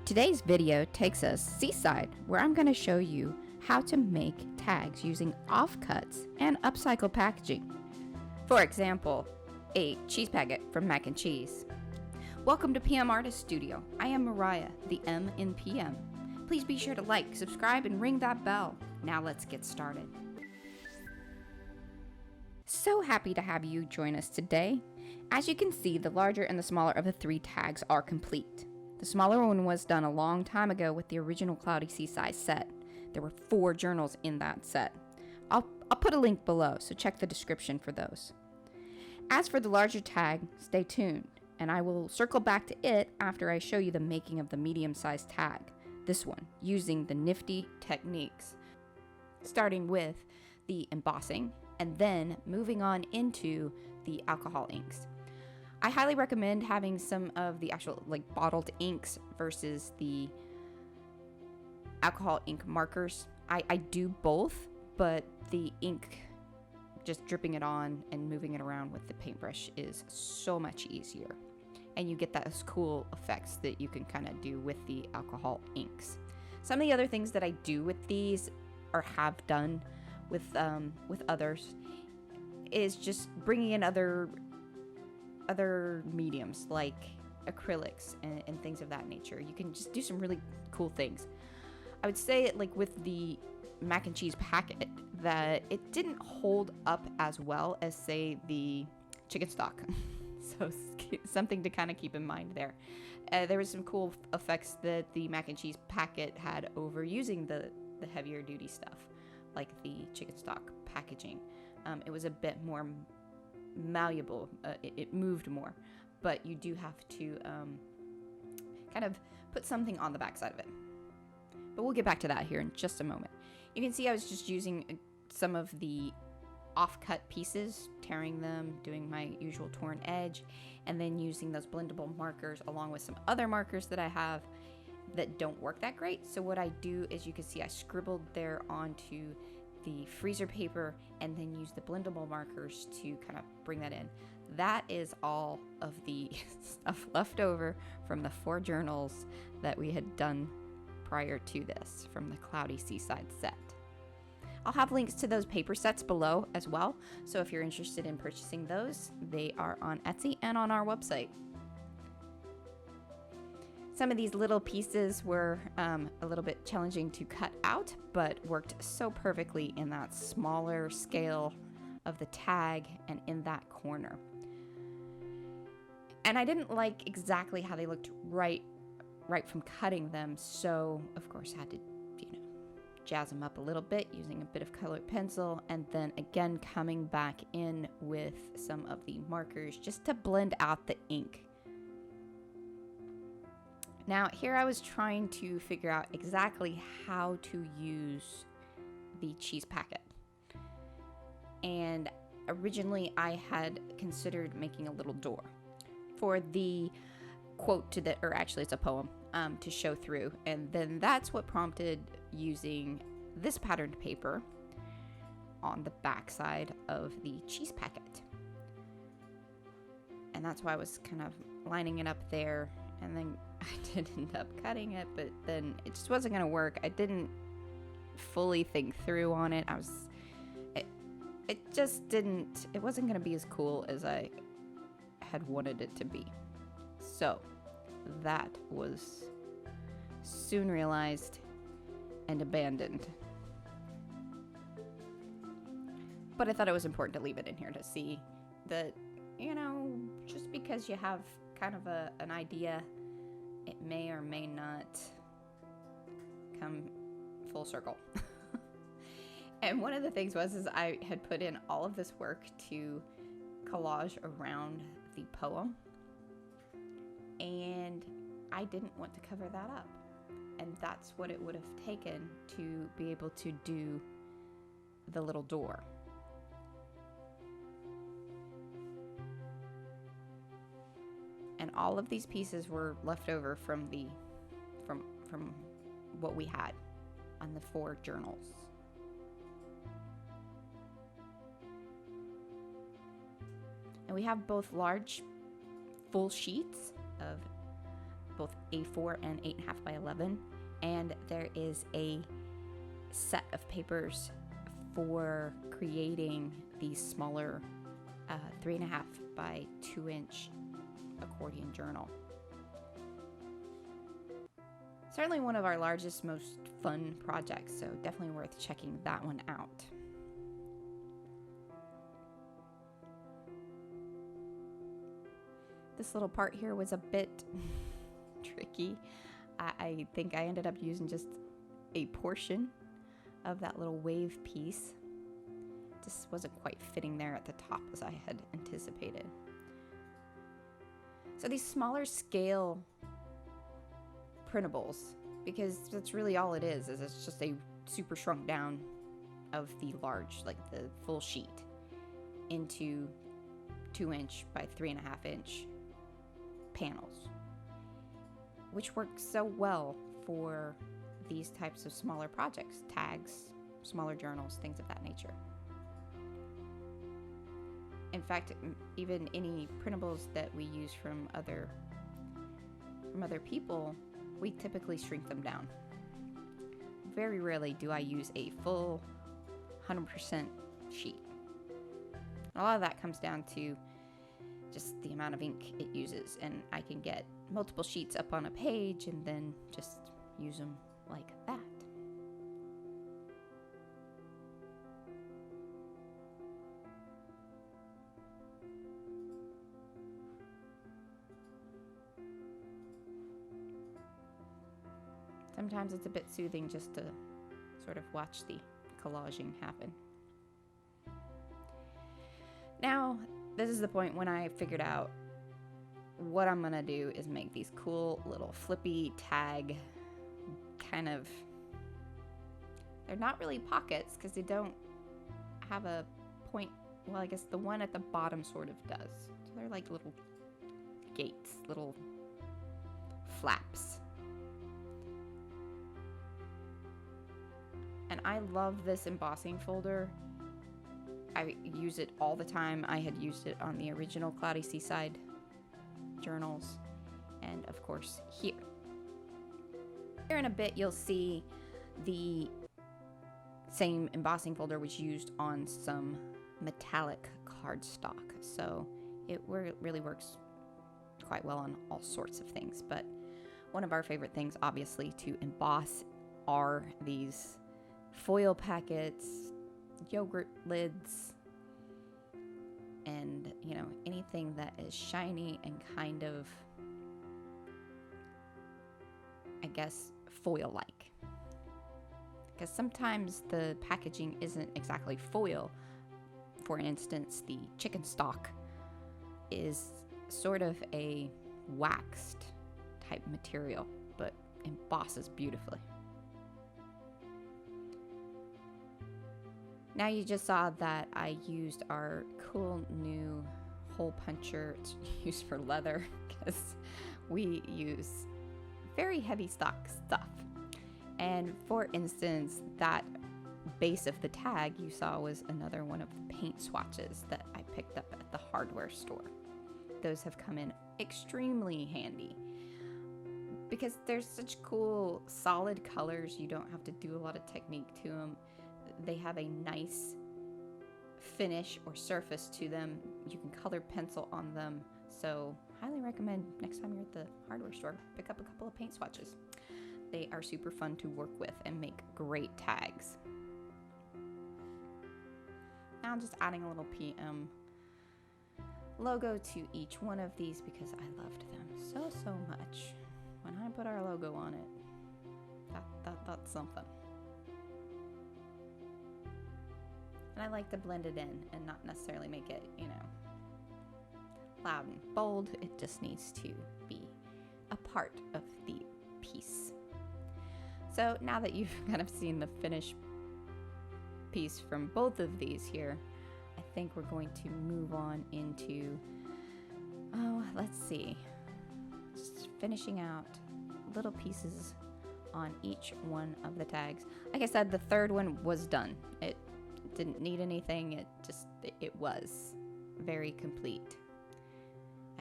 Today's video takes us seaside, where I'm going to show you how to make tags using offcuts and upcycled packaging. For example, a cheese packet from Mac and Cheese. Welcome to PM Artist Studio. I am Mariah, the M in PM. Please be sure to like, subscribe, and ring that bell. Now let's get started. So happy to have you join us today. As you can see, the larger and the smaller of the three tags are complete. The smaller one was done a long time ago with the original Cloudy Seaside set. There were 4 journals in that set. I'll put a link below, so check the description for those. As for the larger tag, stay tuned, and I will circle back to it after I show you the making of the medium-sized tag, this one, using the nifty techniques, starting with the embossing and then moving on into the alcohol inks. I highly recommend having some of the actual bottled inks versus the alcohol ink markers. I do both, but the ink, just dripping it on and moving it around with the paintbrush is so much easier. And you get those cool effects that you can kind of do with the alcohol inks. Some of the other things that I do with these, or have done with others, is just bringing in other mediums like acrylics and things of that nature. You can just do some really cool things. I would say, like with the Mac and Cheese packet, that it didn't hold up as well as, say, the chicken stock. So something to kind of keep in mind there. There was some cool effects that the Mac and Cheese packet had over using the heavier duty stuff, like the chicken stock packaging. It was a bit more malleable. It moved more, but you do have to kind of put something on the backside of it. But we'll get back to that here in just a moment. You can see I was just using some of the offcut pieces, tearing them, doing my usual torn edge, and then using those blendable markers along with some other markers that I have that don't work that great. So what I do is, you can see I scribbled there onto the freezer paper and then use the blendable markers to kind of bring that in. That is all of the stuff left over from the 4 journals that we had done prior to this from the Cloudy Seaside set. I'll have links to those paper sets below as well, so if you're interested in purchasing those, they are on Etsy and on our website. Some of these little pieces were a little bit challenging to cut out, but worked so perfectly in that smaller scale of the tag and in that corner. And I didn't like exactly how they looked right from cutting them, so of course I had to, jazz them up a little bit using a bit of colored pencil, and then again coming back in with some of the markers just to blend out the ink. Now here I was trying to figure out exactly how to use the cheese packet. And originally I had considered making a little door for the quote or actually it's a poem, to show through. And then that's what prompted using this patterned paper on the backside of the cheese packet. And that's why I was kind of lining it up there, and then I did end up cutting it, but then it just wasn't going to work. I didn't fully think through on it. It wasn't going to be as cool as I had wanted it to be. So that was soon realized and abandoned. But I thought it was important to leave it in here to see that, just because you have kind of an idea, it may or may not come full circle. And one of the things is I had put in all of this work to collage around the poem, and I didn't want to cover that up. And that's what it would have taken to be able to do the little door. And all of these pieces were left over from what we had on the 4 journals. And we have both large full sheets of both A4 and 8.5 by 11. And there is a set of papers for creating these smaller 3.5 by 2-inch accordion journal. Certainly one of our largest, most fun projects, so definitely worth checking that one out. This little part here was a bit tricky. I think I ended up using just a portion of that little wave piece. Just wasn't quite fitting there at the top as I had anticipated. So these smaller scale printables, because that's really all it is it's just a super shrunk down of the large, like the full sheet, into 2-inch by 3.5-inch panels, which works so well for these types of smaller projects, tags, smaller journals, things of that nature. In fact, even any printables that we use from other people, we typically shrink them down. Very rarely do I use a full 100% sheet. A lot of that comes down to just the amount of ink it uses, and I can get multiple sheets up on a page and then just use them like that. Sometimes it's a bit soothing just to sort of watch the collaging happen. Now, this is the point when I figured out what I'm gonna do is make these cool little flippy tag kind of, they're not really pockets because they don't have a point. Well, I guess the one at the bottom sort of does. So they're like little gates, little flaps. And I love this embossing folder. I use it all the time. I had used it on the original Cloudy Seaside journals, and of course here. Here in a bit you'll see the same embossing folder was used on some metallic cardstock, so it really works quite well on all sorts of things. But one of our favorite things, obviously, to emboss are these foil packets, yogurt lids, and anything that is shiny and kind of, I guess, foil-like. Because sometimes the packaging isn't exactly foil. For instance, the chicken stock is sort of a waxed type material, but embosses beautifully. Now you just saw that I used our cool new hole puncher. It's used for leather because we use very heavy stock stuff. And for instance, that base of the tag you saw was another one of the paint swatches that I picked up at the hardware store. Those have come in extremely handy because they're such cool solid colors. You don't have to do a lot of technique to them. They have a nice finish or surface to them. You can color pencil on them. So highly recommend next time you're at the hardware store, pick up a couple of paint swatches. They are super fun to work with and make great tags. Now I'm just adding a little PM logo to each one of these because I loved them so much. When I put our logo on it, that's something. And I like to blend it in and not necessarily make it, loud and bold. It just needs to be a part of the piece. So now that you've kind of seen the finished piece from both of these here, I think we're going to move on into, let's see, just finishing out little pieces on each one of the tags. Like I said, the third one was done. It didn't need anything. It was very complete.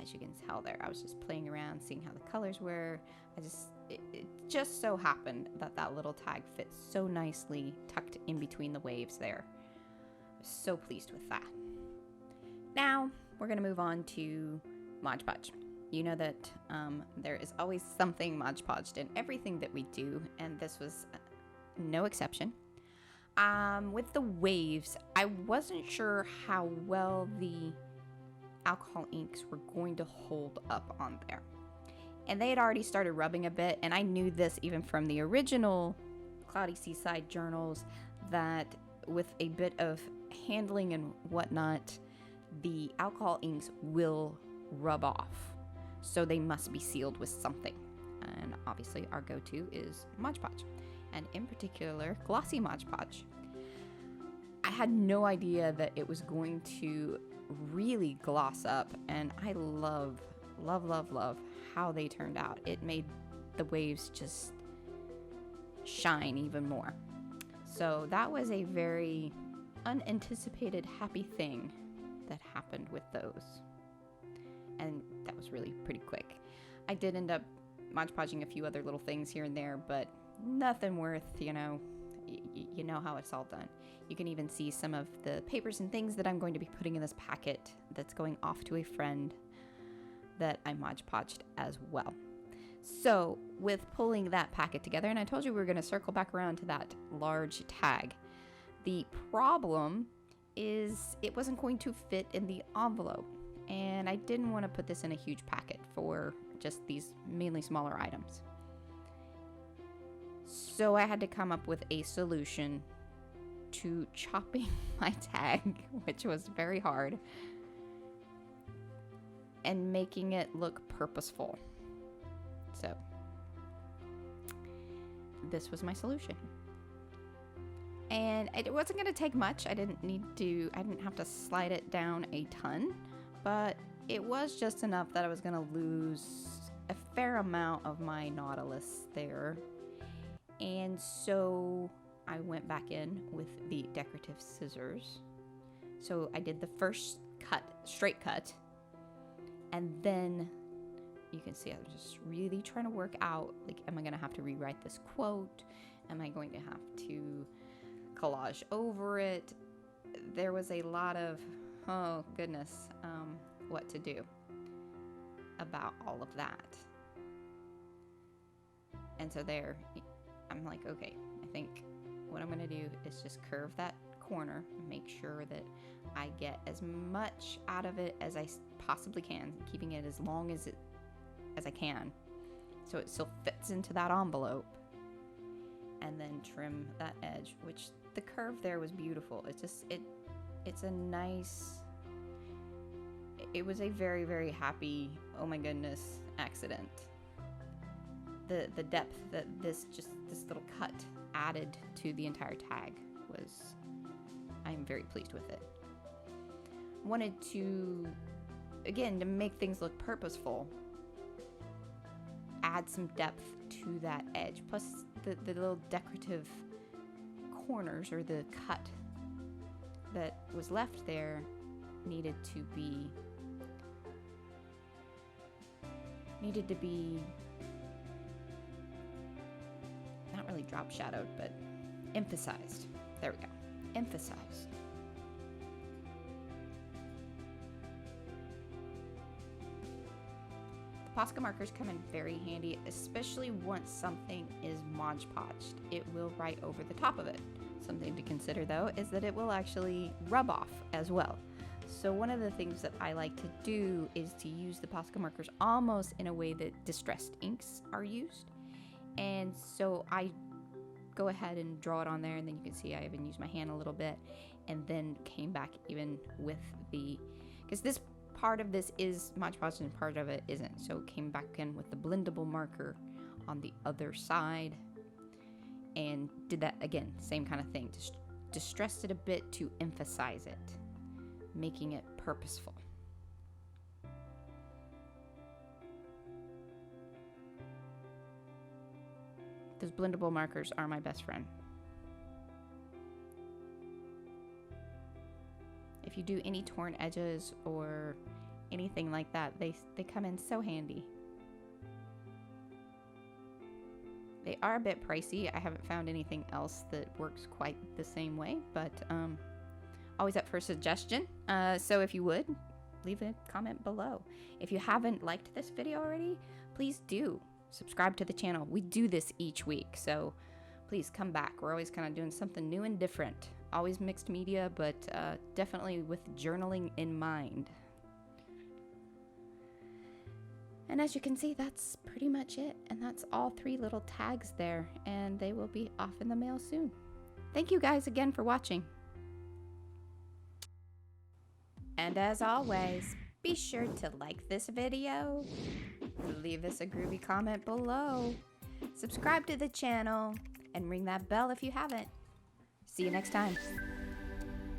as you can tell there. I was just playing around, seeing how the colors were. It just so happened that that little tag fits so nicely tucked in between the waves there. I was so pleased with that. Now, we're going to move on to Modge Podge. You know that there is always something Modge Podged in everything that we do, and this was no exception. With the waves, I wasn't sure how well the alcohol inks were going to hold up on there. And they had already started rubbing a bit, and I knew this even from the original Cloudy Seaside journals, that with a bit of handling and whatnot, the alcohol inks will rub off. So they must be sealed with something. And obviously our go-to is Modge Podge, and in particular, glossy Modge Podge. I had no idea that it was going to really gloss up, and I love how they turned out. It made the waves just shine even more. So that was a very unanticipated happy thing that happened with those. And that was really pretty quick. I did end up Modge Podging a few other little things here and there, but nothing worth, you know how it's all done. You can even see some of the papers and things that I'm going to be putting in this packet that's going off to a friend that I Modge Podged as well. So with pulling that packet together, and I told you we were going to circle back around to that large tag, the problem is it wasn't going to fit in the envelope, and I didn't want to put this in a huge packet for just these mainly smaller items. So I had to come up with a solution to chopping my tag, which was very hard, and making it look purposeful. So this was my solution. And it wasn't going to take much. I didn't have to slide it down a ton, but it was just enough that I was going to lose a fair amount of my Nautilus there. And so I went back in with the decorative scissors. So I did the first cut, straight cut, and then you can see I was just really trying to work out, like, am I going to have to rewrite this quote? Am I going to have to collage over it? There was a lot of, oh goodness, what to do about all of that. And so there, I'm like, okay, I think what I'm going to do is just curve that corner and make sure that I get as much out of it as I possibly can, keeping it as long as I can, so it still fits into that envelope, and then trim that edge, which the curve there was beautiful. It's a nice, it was a very, very happy, oh my goodness, accident. The depth that this little cut added to the entire tag was, I'm very pleased with it. Wanted to, again, to make things look purposeful, add some depth to that edge. Plus the little decorative corners, or the cut that was left there, needed to be not really drop shadowed, but emphasized. There we go. Emphasized. The Posca markers come in very handy, especially once something is Modge Podged. It will write over the top of it. Something to consider, though, is that it will actually rub off as well. So one of the things that I like to do is to use the Posca markers almost in a way that distressed inks are used. And so I go ahead and draw it on there, and then you can see I even used my hand a little bit, and then came back even with because this part of this is Modge Podge and part of it isn't, so came back in with the blendable marker on the other side, and did that again, same kind of thing, just distressed it a bit to emphasize it, making it purposeful. Those blendable markers are my best friend. If you do any torn edges or anything like that. They come in so handy. They are a bit pricey. I haven't found anything else that works quite the same way, but always up for suggestion. So if you would, leave a comment below. If you haven't liked this video already, please do subscribe to the channel. We do this each week, so please come back. We're always kind of doing something new and different. Always mixed media, but definitely with journaling in mind. And as you can see, that's pretty much it. And that's all 3 little tags there. And they will be off in the mail soon. Thank you guys again for watching. And as always, be sure to like this video, leave us a groovy comment below, subscribe to the channel, and ring that bell if you haven't. See you next time.